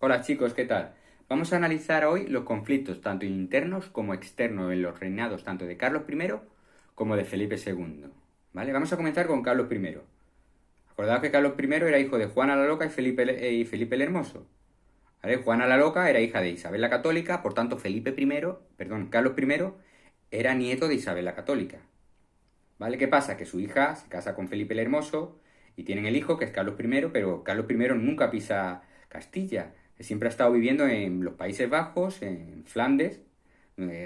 Hola chicos, ¿qué tal? Vamos a analizar hoy los conflictos tanto internos como externos en los reinados tanto de Carlos I como de Felipe II. ¿Vale? Vamos a comenzar con Carlos I. Acordaos que Carlos I era hijo de Juana la Loca y Felipe el Hermoso. ¿Vale? Juana la Loca era hija de Isabel la Católica, por tanto Carlos I era nieto de Isabel la Católica. ¿Vale? ¿Qué pasa? Que su hija se casa con Felipe el Hermoso y tienen el hijo que es Carlos I, pero Carlos I nunca pisa Castilla. Siempre ha estado viviendo en los Países Bajos, en Flandes.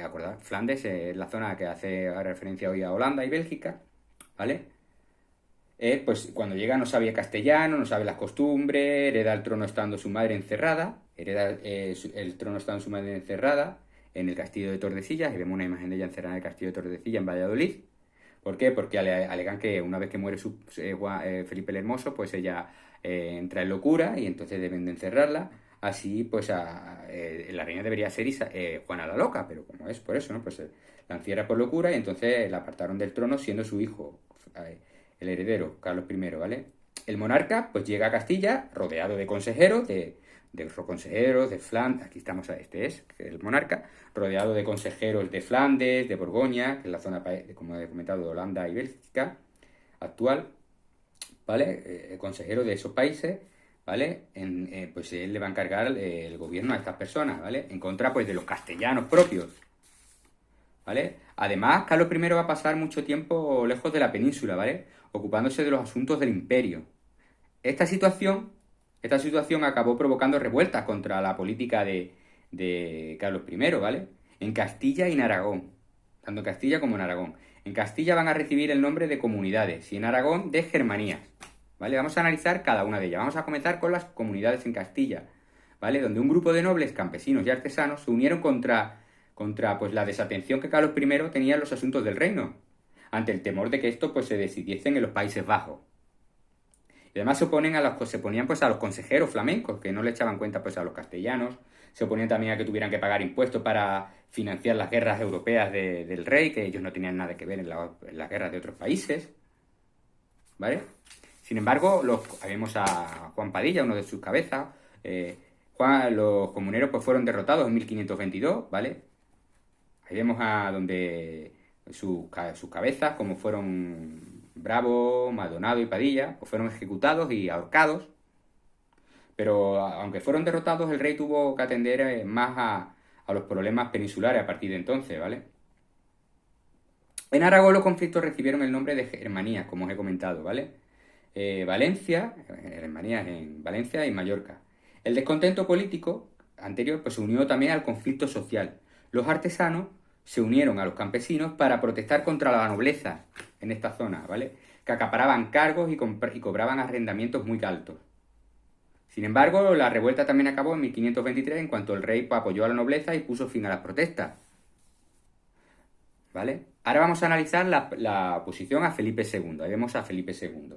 ¿Acordad? Flandes es la zona que hace referencia hoy a Holanda y Bélgica. ¿Vale? Pues cuando llega no sabía castellano, no sabe las costumbres, hereda el trono estando su madre encerrada, el trono estando su madre encerrada en el castillo de Tordesillas, y vemos una imagen de ella encerrada en el castillo de Tordesillas en Valladolid. ¿Por qué? Porque alegan que una vez que muere Felipe el Hermoso, pues ella entra en locura y entonces deben de encerrarla. Así, pues la reina debería ser Juana la Loca, pero como es por eso, ¿no? Pues la encierra por locura y entonces la apartaron del trono siendo su hijo, el heredero, Carlos I, ¿vale? El monarca, pues llega a Castilla rodeado de consejeros, de Flandes, aquí estamos, este es el monarca, rodeado de consejeros de Flandes, de Borgoña, que es la zona, como he comentado, de Holanda y Bélgica actual, ¿vale? Consejero de esos países, ¿vale? Pues él le va a encargar el gobierno a estas personas, ¿vale? En contra, pues, de los castellanos propios, ¿vale? Además, Carlos I va a pasar mucho tiempo lejos de la península, ¿vale? Ocupándose de los asuntos del imperio. Esta situación, esta situación acabó provocando revueltas contra la política de Carlos I, ¿vale? En Castilla y en Aragón, tanto en Castilla como en Aragón. En Castilla van a recibir el nombre de comunidades y en Aragón de germanías, ¿vale? Vamos a analizar cada una de ellas. Vamos a comenzar con las comunidades en Castilla, ¿vale? Donde un grupo de nobles, campesinos y artesanos se unieron contra pues, la desatención que Carlos I tenía en los asuntos del reino, ante el temor de que esto pues, se decidiesen en los Países Bajos. Y además se oponían pues, a los consejeros flamencos, que no le echaban cuenta pues, a los castellanos. Se oponían también a que tuvieran que pagar impuestos para financiar las guerras europeas del rey, que ellos no tenían nada que ver en las guerras de otros países. ¿Vale? Sin embargo, vemos a Juan Padilla, uno de sus cabezas. Los comuneros pues, fueron derrotados en 1522, ¿vale? Ahí vemos a donde sus cabezas, como fueron Bravo, Maldonado y Padilla, pues fueron ejecutados y ahorcados. Pero aunque fueron derrotados, el rey tuvo que atender más a los problemas peninsulares a partir de entonces, ¿vale? En Aragón los conflictos recibieron el nombre de Germanías, como os he comentado, ¿vale? Germanías en Valencia y Mallorca. El descontento político anterior pues, se unió también al conflicto social. Los artesanos se unieron a los campesinos para protestar contra la nobleza en esta zona, ¿vale? Que acaparaban cargos y cobraban arrendamientos muy altos. Sin embargo, la revuelta también acabó en 1523 en cuanto el rey apoyó a la nobleza y puso fin a las protestas, ¿vale? Ahora vamos a analizar la oposición a Felipe II. Ahí vemos a Felipe II,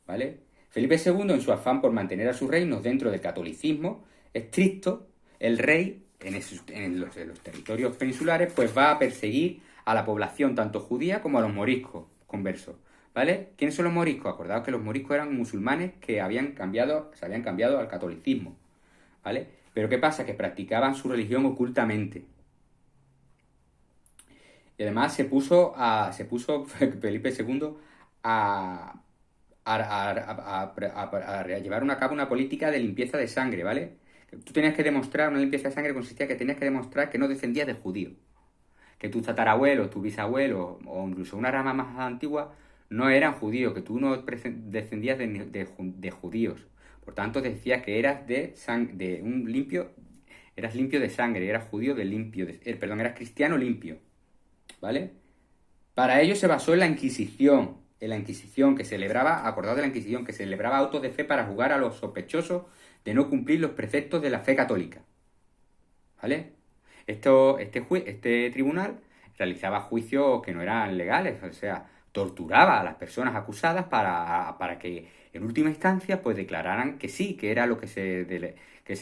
¿vale? Felipe II, en su afán por mantener a sus reinos dentro del catolicismo estricto, el rey, en los territorios peninsulares, pues va a perseguir a la población, tanto judía como a los moriscos conversos, ¿vale? ¿Quiénes son los moriscos? Acordaos que los moriscos eran musulmanes que se habían cambiado al catolicismo, ¿vale? Pero ¿qué pasa? Que practicaban su religión ocultamente. Y además se puso Felipe II a, a llevar a cabo una política de limpieza de sangre, ¿vale? Tú tenías que demostrar, una limpieza de sangre consistía en que tenías que demostrar que no descendías de judío, que tus tatarabuelos, tu bisabuelo o incluso una rama más antigua no eran judíos, que tú no descendías de judíos. Por tanto, decías que eras de un limpio, eras limpio de sangre, eras judío de limpio, perdón, eras cristiano limpio, ¿vale? Para ello se basó en la Inquisición que celebraba, acordado de la Inquisición, que celebraba autos de fe para juzgar a los sospechosos de no cumplir los preceptos de la fe católica, ¿vale? Este tribunal realizaba juicios que no eran legales, o sea, torturaba a las personas acusadas para que en última instancia pues declararan que sí, que era lo que se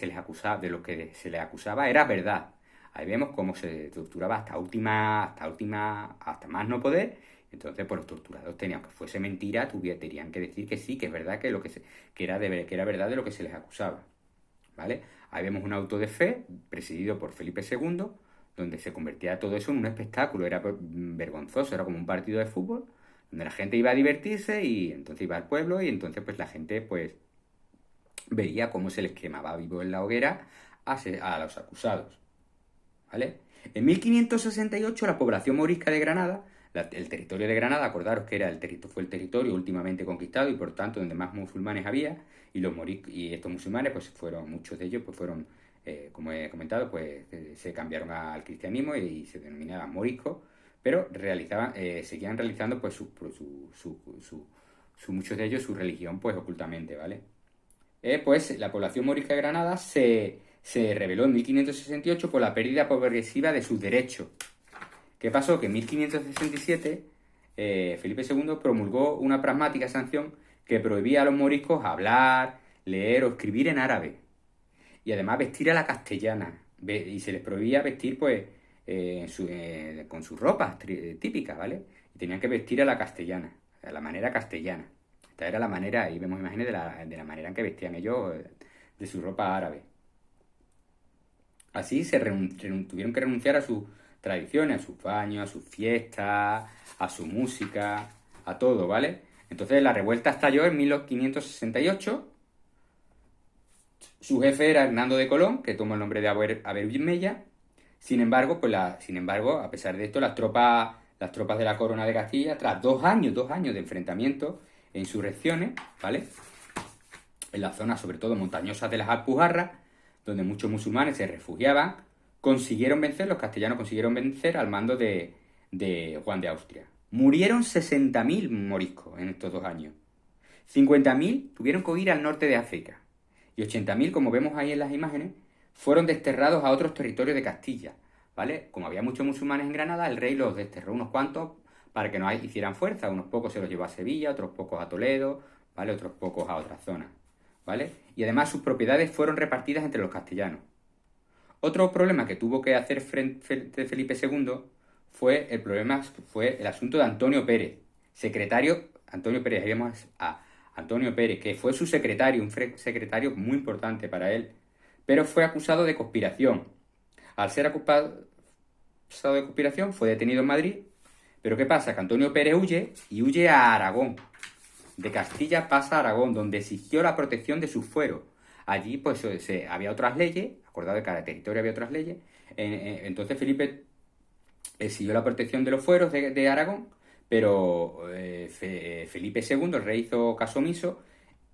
les acusaba, de lo que se les acusaba era verdad. Ahí vemos cómo se torturaba hasta más no poder. Entonces, pues los torturados tenían, que fuese mentira, tenían que decir que sí, que es verdad que era verdad de lo que se les acusaba, ¿vale? Ahí vemos un auto de fe presidido por Felipe II, donde se convertía todo eso en un espectáculo, era vergonzoso, era como un partido de fútbol, donde la gente iba a divertirse y entonces iba al pueblo y entonces pues la gente pues veía cómo se les quemaba vivo en la hoguera a los acusados, ¿vale? En 1568 la población morisca de Granada, el territorio de Granada, acordaros que fue el territorio últimamente conquistado y por tanto donde más musulmanes había, y estos musulmanes, pues fueron, muchos de ellos, pues fueron, como he comentado, pues se cambiaron al cristianismo y se denominaban moriscos, pero seguían realizando pues muchos de ellos su religión pues ocultamente, ¿vale? Pues la población morisca de Granada se rebeló en 1568 por la pérdida progresiva de sus derechos. ¿Qué pasó? Que en 1567 Felipe II promulgó una pragmática sanción que prohibía a los moriscos hablar, leer o escribir en árabe. Y además vestir a la castellana. Y se les prohibía vestir pues con sus ropas típicas, ¿vale? Y tenían que vestir a la castellana, a la manera castellana. Esta era la manera, ahí vemos imágenes de la manera en que vestían ellos de su ropa árabe. Así tuvieron que renunciar a sus tradiciones, a sus baños, a sus fiestas, a su música, a todo, ¿vale? Entonces la revuelta estalló en 1568. Su jefe era Hernando de Colón, que tomó el nombre de Aberullmella. Sin embargo, a pesar de esto, las tropas de la Corona de Castilla, tras 2 años de enfrentamientos e insurrecciones, ¿vale? En las zonas, sobre todo montañosas de las Alpujarras, donde muchos musulmanes se refugiaban, los castellanos consiguieron vencer al mando de Juan de Austria. Murieron 60.000 moriscos en estos 2 años. 50.000 tuvieron que huir al norte de África. Y 80.000, como vemos ahí en las imágenes, fueron desterrados a otros territorios de Castilla, ¿vale? Como había muchos musulmanes en Granada, el rey los desterró unos cuantos para que no hicieran fuerza. Unos pocos se los llevó a Sevilla, otros pocos a Toledo, ¿vale? Otros pocos a otras zonas, ¿vale? Y además sus propiedades fueron repartidas entre los castellanos. Otro problema que tuvo que hacer frente a Felipe II fue el asunto de Antonio Pérez, Antonio Pérez, ahí vemos a Antonio Pérez, que fue su secretario, un secretario muy importante para él, pero fue acusado de conspiración. Al ser acusado de conspiración, fue detenido en Madrid, pero ¿qué pasa? Que Antonio Pérez huye a Aragón. De Castilla pasa a Aragón, donde exigió la protección de sus fueros. Allí, pues, había otras leyes, acordado que cada territorio había otras leyes, entonces Felipe exigió la protección de los fueros de Aragón, pero Felipe II, el rey, hizo caso omiso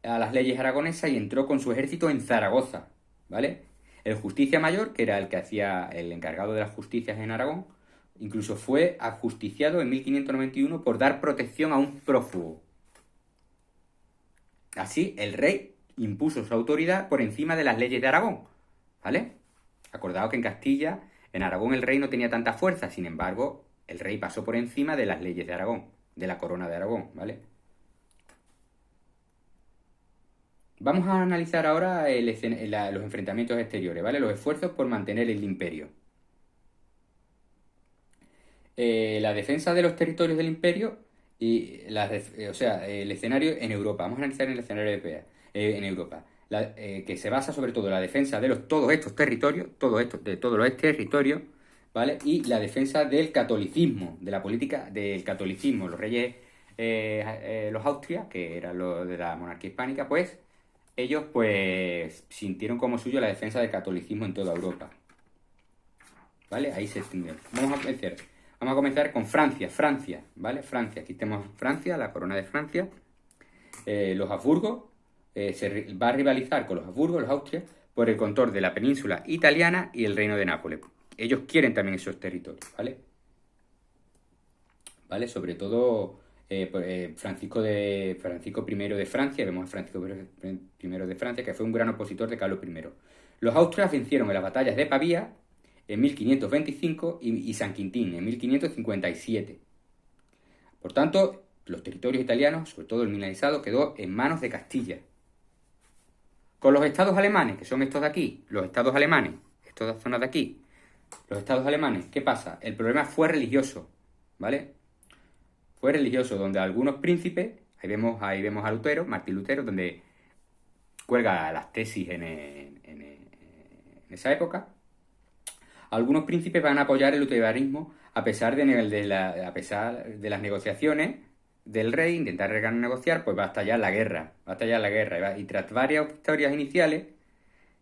a las leyes aragonesas y entró con su ejército en Zaragoza, ¿vale? El Justicia Mayor, que era el que hacía el encargado de las justicias en Aragón, incluso fue ajusticiado en 1591 por dar protección a un prófugo. Así, el rey impuso su autoridad por encima de las leyes de Aragón, ¿vale? Acordado que en Aragón el rey no tenía tanta fuerza, sin embargo, el rey pasó por encima de las leyes de Aragón, de la corona de Aragón, ¿vale? Vamos a analizar ahora los enfrentamientos exteriores, ¿vale? Los esfuerzos por mantener el imperio. La defensa de los territorios del imperio y el escenario en Europa. Vamos a analizar el escenario en Europa, que se basa sobre todo en la defensa de todos estos territorios, de todos los territorios, ¿vale? Y la defensa del catolicismo, de la política del catolicismo. Los reyes, los Austrias, que eran los de la monarquía hispánica, pues ellos pues sintieron como suyo la defensa del catolicismo en toda Europa, ¿vale? Ahí se extinguió. Vamos a comenzar con Francia, ¿vale? Francia, aquí tenemos Francia, la corona de Francia. Los Habsburgos, va a rivalizar con los Habsburgos, los Austrias, por el control de la península italiana y el reino de Nápoles. Ellos quieren también esos territorios, ¿vale? ¿Vale? Sobre todo Francisco I de Francia, vemos a Francisco I de Francia, que fue un gran opositor de Carlos I. Los Austrias vencieron en las batallas de Pavía en 1525 y San Quintín en 1557. Por tanto, los territorios italianos, sobre todo el milanizado, quedó en manos de Castilla. Con los estados alemanes, que son estos de aquí, los estados alemanes, estas zonas de aquí, los estados alemanes, ¿qué pasa? El problema fue religioso, ¿vale? Fue religioso, donde algunos príncipes, ahí vemos a Lutero, Martín Lutero, donde cuelga las tesis en esa época, algunos príncipes van a apoyar el luterano a pesar a pesar de las negociaciones del rey, intentar negociar, pues va a estallar la guerra, y tras varias victorias iniciales,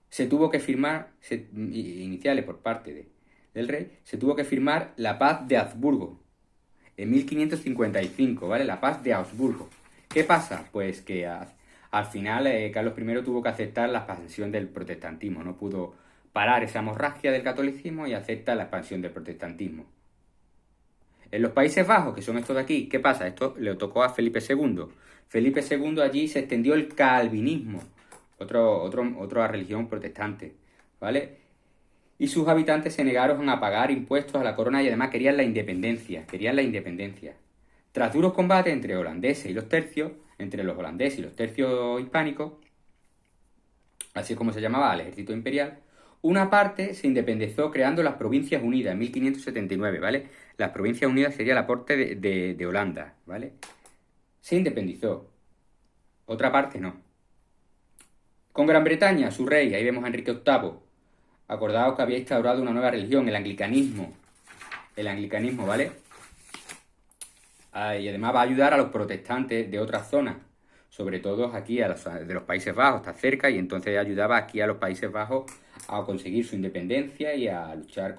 se tuvo que firmar, iniciales por parte del rey, se tuvo que firmar la paz de Habsburgo, en 1555, ¿vale? La paz de Augsburgo. ¿Qué pasa? Pues que al final Carlos I tuvo que aceptar la expansión del protestantismo, no pudo parar esa hemorragia del catolicismo y acepta la expansión del protestantismo. En los Países Bajos, que son estos de aquí, ¿qué pasa? Esto le tocó a Felipe II. Felipe II allí se extendió el calvinismo, otra religión protestante, ¿vale? Y sus habitantes se negaron a pagar impuestos a la corona y además querían la independencia. Tras duros combates entre holandeses y los tercios, entre los holandeses y los tercios hispánicos, así es como se llamaba el ejército imperial, una parte se independizó creando las Provincias Unidas en 1579, ¿vale? Las Provincias Unidas sería la parte de Holanda, ¿vale? Se independizó. Otra parte no. Con Gran Bretaña, su rey, ahí vemos a Enrique VIII. Acordaos que había instaurado una nueva religión, el anglicanismo. El anglicanismo, ¿vale? Y además va a ayudar a los protestantes de otras zonas, sobre todo aquí de los Países Bajos, está cerca, y entonces ayudaba aquí a los Países Bajos a conseguir su independencia y a luchar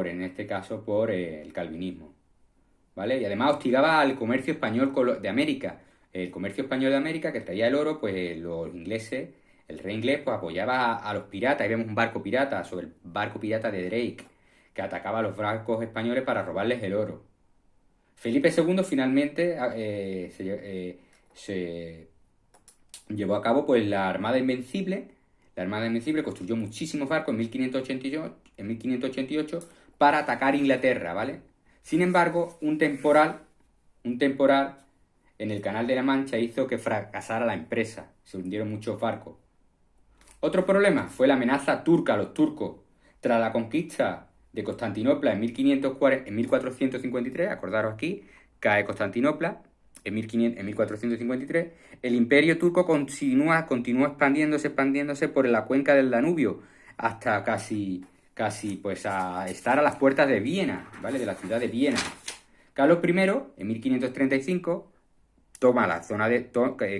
en este caso, por el calvinismo, ¿vale? Y además hostigaba al comercio español de América. El comercio español de América, que traía el oro, pues los ingleses, el rey inglés, pues apoyaba a los piratas. Ahí vemos un barco pirata, sobre el barco pirata de Drake, que atacaba a los barcos españoles para robarles el oro. Felipe II finalmente se llevó a cabo pues la Armada Invencible. La Armada Invencible construyó muchísimos barcos en 1588 para atacar Inglaterra, ¿vale? Sin embargo, un temporal en el Canal de la Mancha hizo que fracasara la empresa. Se hundieron muchos barcos. Otro problema fue la amenaza turca a los turcos. Tras la conquista de Constantinopla en 1453, acordaros aquí, cae Constantinopla en 1453, el imperio turco continúa expandiéndose por la cuenca del Danubio hasta casi pues a estar a las puertas de Viena, ¿vale? De la ciudad de Viena. Carlos I, en 1535, toma la zona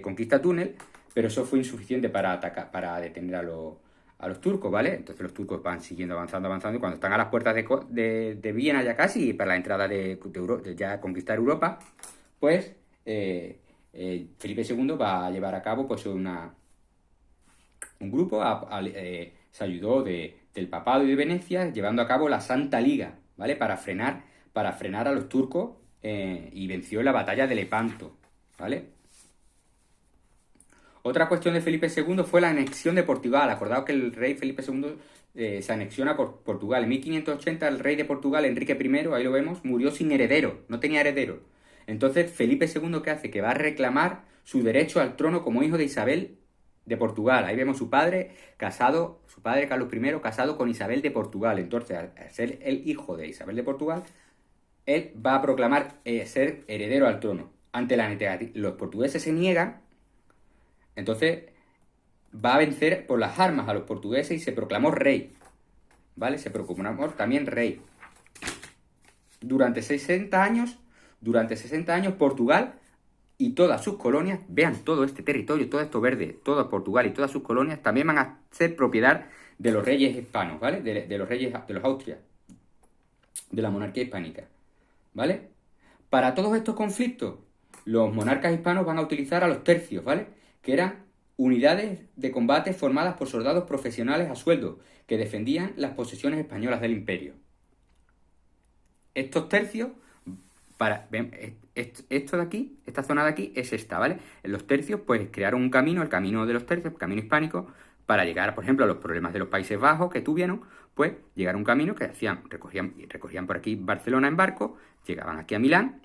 conquista Túnel, pero eso fue insuficiente para detener a los turcos, ¿vale? Entonces los turcos van siguiendo avanzando, y cuando están a las puertas de Viena ya casi, para la entrada de ya conquistar Europa, pues Felipe II va a llevar a cabo pues un grupo, se ayudó del papado y de Venecia, llevando a cabo la Santa Liga, ¿vale? Para frenar a los turcos, y venció en la batalla de Lepanto, ¿vale? Otra cuestión de Felipe II fue la anexión de Portugal. Acordaos que el rey Felipe II se anexiona por Portugal. En 1580 el rey de Portugal, Enrique I, ahí lo vemos, murió sin heredero, no tenía heredero. Entonces Felipe II, ¿qué hace? Que va a reclamar su derecho al trono como hijo de Isabel de Portugal. Ahí vemos su padre Carlos I, casado con Isabel de Portugal. Entonces, al ser el hijo de Isabel de Portugal, él va a proclamar ser heredero al trono. Ante los portugueses se niegan. Entonces va a vencer por las armas a los portugueses y se proclamó rey, ¿vale? Se proclamó también rey. Durante 60 años Portugal y todas sus colonias, vean todo este territorio, todo esto verde, todo Portugal y todas sus colonias también van a ser propiedad de los reyes hispanos, ¿vale? De los reyes de los Austrias, de la monarquía hispánica, ¿vale? Para todos estos conflictos, los monarcas hispanos van a utilizar a los tercios, ¿vale? Que eran unidades de combate formadas por soldados profesionales a sueldo, que defendían las posesiones españolas del imperio. Estos tercios, esto de aquí, esta zona de aquí, es esta, ¿vale? Los tercios, pues, crearon un camino, el camino de los tercios, el camino hispánico, para llegar, por ejemplo, a los problemas de los Países Bajos que tuvieron, pues, llegar a un camino que recogían por aquí Barcelona en barco, llegaban aquí a Milán,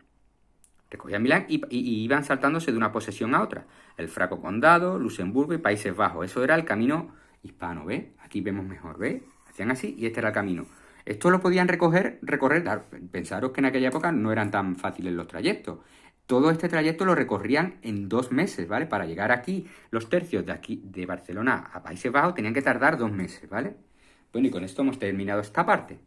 recogían Milán y iban saltándose de una posesión a otra. El Franco Condado, Luxemburgo y Países Bajos. Eso era el camino hispano, ¿ves? Aquí vemos mejor, ¿ves? Hacían así y este era el camino. Esto lo podían recorrer. Pensaros que en aquella época no eran tan fáciles los trayectos. todo este trayecto lo recorrían en 2 meses, ¿vale? Para llegar aquí, los tercios de aquí, de Barcelona a Países Bajos, tenían que tardar 2 meses, ¿vale? Bueno, y con esto hemos terminado esta parte.